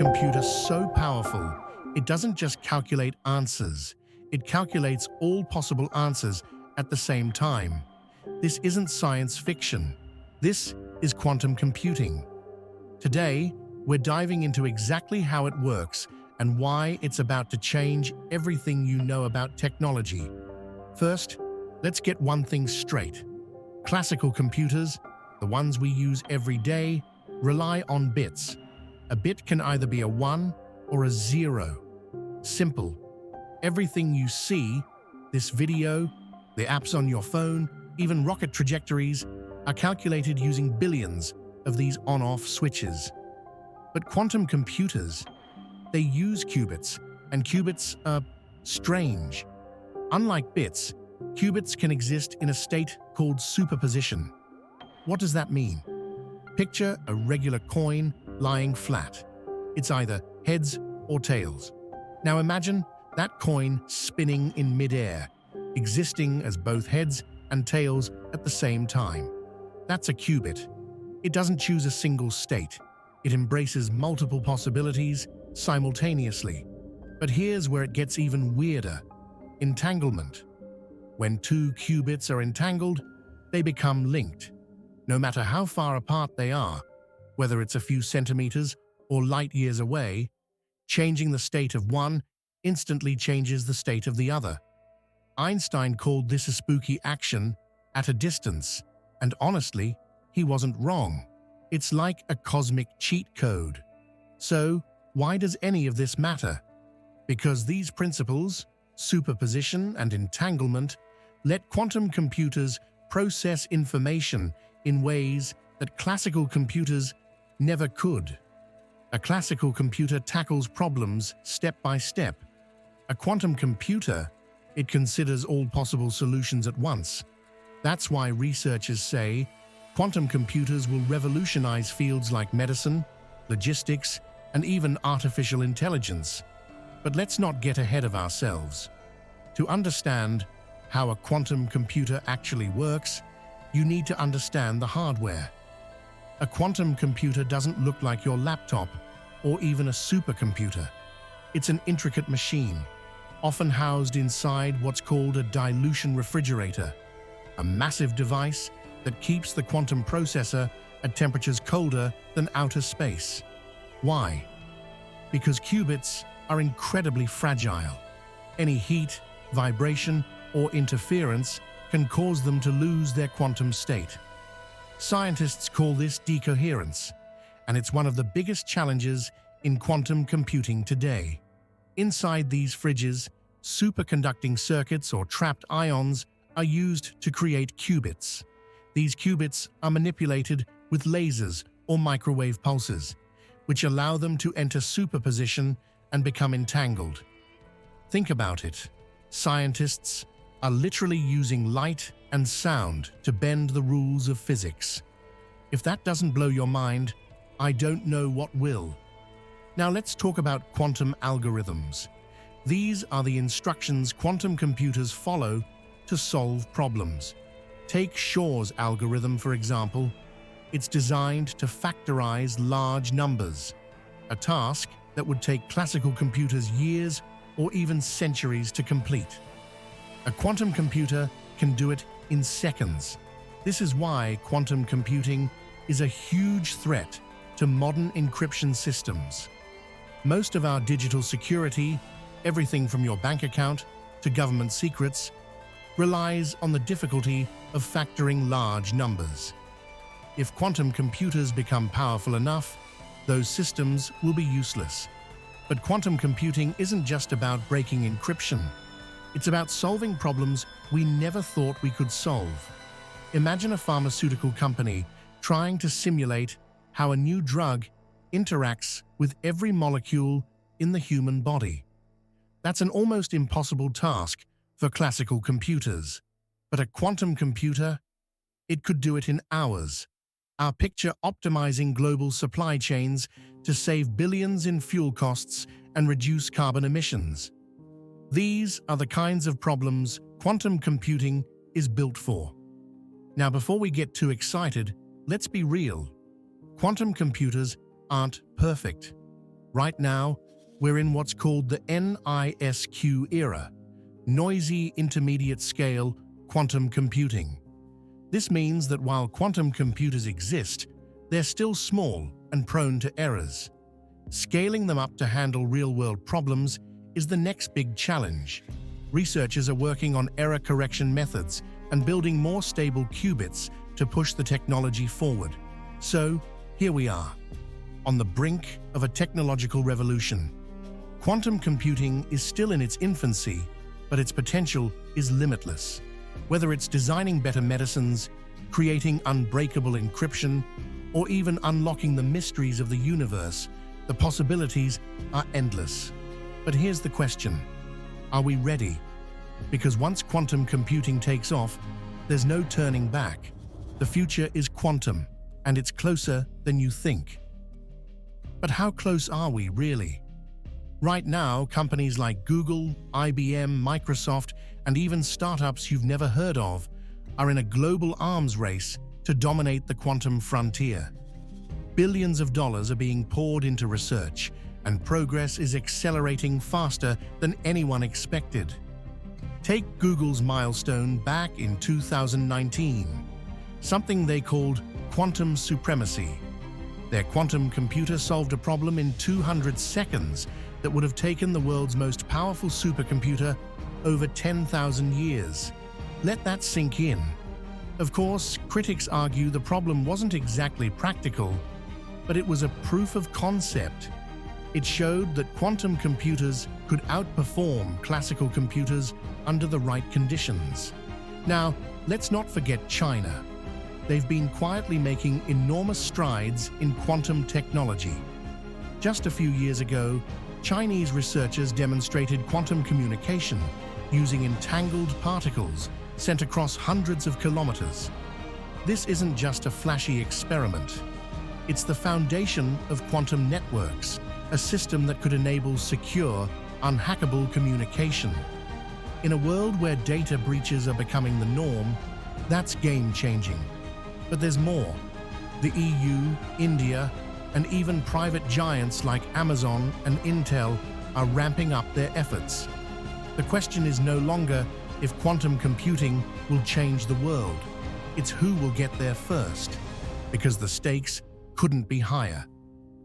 computer so powerful, it doesn't just calculate answers, it calculates all possible answers at the same time. This isn't science fiction. This is quantum computing. Today, we're diving into exactly how it works and why it's about to change everything you know about technology. First, let's get one thing straight. Classical computers, the ones we use every day, rely on bits. A bit can either be a 1 or a 0. Simple. Everything you see, this video, the apps on your phone, even rocket trajectories, are calculated using billions of these on-off switches. But quantum computers, they use qubits, and qubits are strange. Unlike bits, qubits can exist in a state called superposition. What does that mean? Picture a regular coin lying flat. It's either heads or tails. Now imagine that coin spinning in midair, existing as both heads and tails at the same time. That's a qubit. It doesn't choose a single state. It embraces multiple possibilities simultaneously. But here's where it gets even weirder. Entanglement. When two qubits are entangled, they become linked. No matter how far apart they are, whether it's a few centimeters or light years away, changing the state of one instantly changes the state of the other. Einstein called this a spooky action at a distance, and honestly, he wasn't wrong. It's like a cosmic cheat code. So, why does any of this matter? Because these principles, superposition and entanglement, let quantum computers process information in ways that classical computers never could. A classical computer tackles problems step by step. A quantum computer, it considers all possible solutions at once. That's why researchers say quantum computers will revolutionize fields like medicine, logistics, and even artificial intelligence. But let's not get ahead of ourselves. To understand how a quantum computer actually works, you need to understand the hardware. A quantum computer doesn't look like your laptop or even a supercomputer. It's an intricate machine, often housed inside what's called a dilution refrigerator, a massive device that keeps the quantum processor at temperatures colder than outer space. Why? Because qubits are incredibly fragile. Any heat, vibration, or interference can cause them to lose their quantum state. Scientists call this decoherence, and it's one of the biggest challenges in quantum computing today. Inside these fridges, superconducting circuits or trapped ions are used to create qubits. These qubits are manipulated with lasers or microwave pulses, which allow them to enter superposition and become entangled. Think about it. Scientists are literally using light and sound to bend the rules of physics. If that doesn't blow your mind, I don't know what will. Now let's talk about quantum algorithms. These are the instructions quantum computers follow to solve problems. Take Shor's algorithm, for example. It's designed to factorize large numbers, a task that would take classical computers years or even centuries to complete. A quantum computer can do it in seconds. This is why quantum computing is a huge threat to modern encryption systems. Most of our digital security, everything from your bank account to government secrets, relies on the difficulty of factoring large numbers. If quantum computers become powerful enough, those systems will be useless. But quantum computing isn't just about breaking encryption. It's about solving problems we never thought we could solve. Imagine a pharmaceutical company trying to simulate how a new drug interacts with every molecule in the human body. That's an almost impossible task for classical computers. But a quantum computer, it could do it in hours. Our picture optimizing global supply chains to save billions in fuel costs and reduce carbon emissions. These are the kinds of problems quantum computing is built for. Now, before we get too excited, let's be real. Quantum computers aren't perfect. Right now, we're in what's called the NISQ era, noisy intermediate scale quantum computing. This means that while quantum computers exist, they're still small and prone to errors. Scaling them up to handle real-world problems is the next big challenge. Researchers are working on error correction methods and building more stable qubits to push the technology forward. So, here we are, on the brink of a technological revolution. Quantum computing is still in its infancy, but its potential is limitless. Whether it's designing better medicines, creating unbreakable encryption, or even unlocking the mysteries of the universe, the possibilities are endless. But here's the question: are we ready? Because once quantum computing takes off, there's no turning back. The future is quantum, and it's closer than you think. But how close are we, really? Right now, companies like Google, IBM, Microsoft, and even startups you've never heard of are in a global arms race to dominate the quantum frontier. Billions of dollars are being poured into research, and progress is accelerating faster than anyone expected. Take Google's milestone back in 2019, something they called quantum supremacy. Their quantum computer solved a problem in 200 seconds that would have taken the world's most powerful supercomputer over 10,000 years. Let that sink in. Of course, critics argue the problem wasn't exactly practical, but it was a proof of concept. It showed that quantum computers could outperform classical computers under the right conditions. Now, let's not forget China. They've been quietly making enormous strides in quantum technology. Just a few years ago, Chinese researchers demonstrated quantum communication using entangled particles sent across hundreds of kilometers. This isn't just a flashy experiment. It's the foundation of quantum networks, a system that could enable secure, unhackable communication. In a world where data breaches are becoming the norm, that's game-changing. But there's more. The EU, India, and even private giants like Amazon and Intel are ramping up their efforts. The question is no longer if quantum computing will change the world. It's who will get there first, because the stakes couldn't be higher.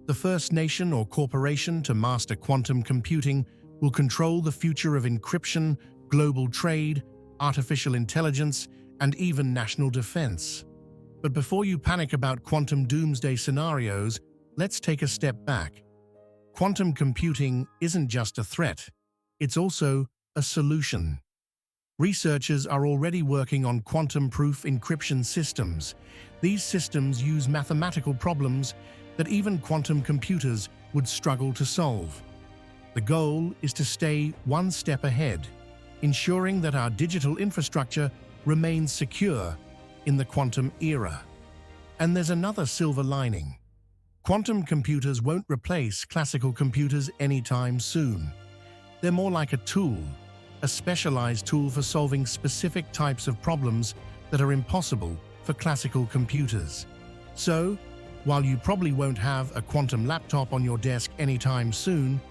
The first nation or corporation to master quantum computing will control the future of encryption, global trade, artificial intelligence, and even national defense. But before you panic about quantum doomsday scenarios, let's take a step back. Quantum computing isn't just a threat, it's also a solution. Researchers are already working on quantum-proof encryption systems. These systems use mathematical problems that even quantum computers would struggle to solve. The goal is to stay one step ahead, ensuring that our digital infrastructure remains secure in the quantum era. And there's another silver lining. Quantum computers won't replace classical computers anytime soon. They're more like a tool, a specialized tool for solving specific types of problems that are impossible for classical computers. So, while you probably won't have a quantum laptop on your desk anytime soon,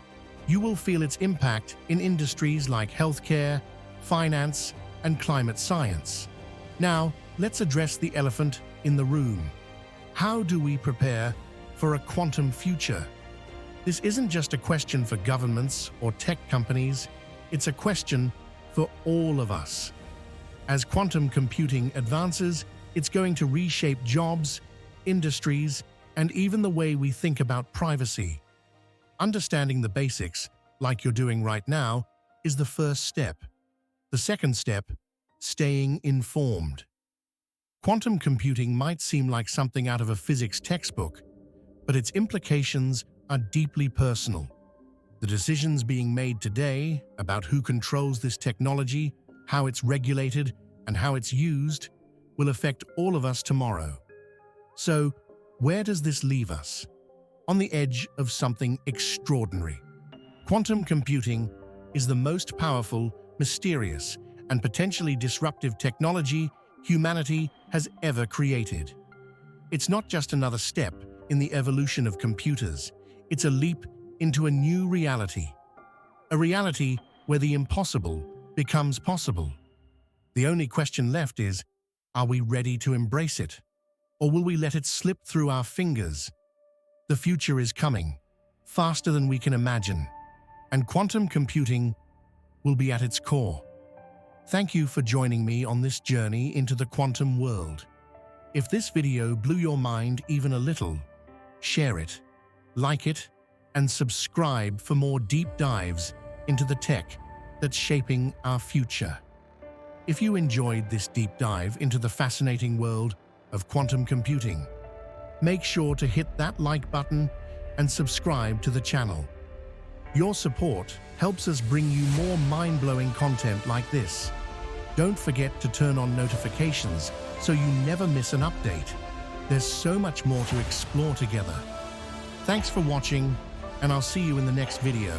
you will feel its impact in industries like healthcare, finance, and climate science. Now, let's address the elephant in the room. How do we prepare for a quantum future? This isn't just a question for governments or tech companies, it's a question for all of us. As quantum computing advances, it's going to reshape jobs, industries, and even the way we think about privacy. Understanding the basics, like you're doing right now, is the first step. The second step, staying informed. Quantum computing might seem like something out of a physics textbook, but its implications are deeply personal. The decisions being made today about who controls this technology, how it's regulated, and how it's used will affect all of us tomorrow. So, where does this leave us? On the edge of something extraordinary. Quantum computing is the most powerful, mysterious, and potentially disruptive technology humanity has ever created. It's not just another step in the evolution of computers. It's a leap into a new reality. A reality where the impossible becomes possible. The only question left is, are we ready to embrace it? Or will we let it slip through our fingers? The future is coming, faster than we can imagine, and quantum computing will be at its core. Thank you for joining me on this journey into the quantum world. If this video blew your mind even a little, share it, like it, and subscribe for more deep dives into the tech that's shaping our future. If you enjoyed this deep dive into the fascinating world of quantum computing, make sure to hit that like button and subscribe to the channel. Your support helps us bring you more mind-blowing content like this. Don't forget to turn on notifications so you never miss an update. There's so much more to explore together. Thanks for watching, and I'll see you in the next video.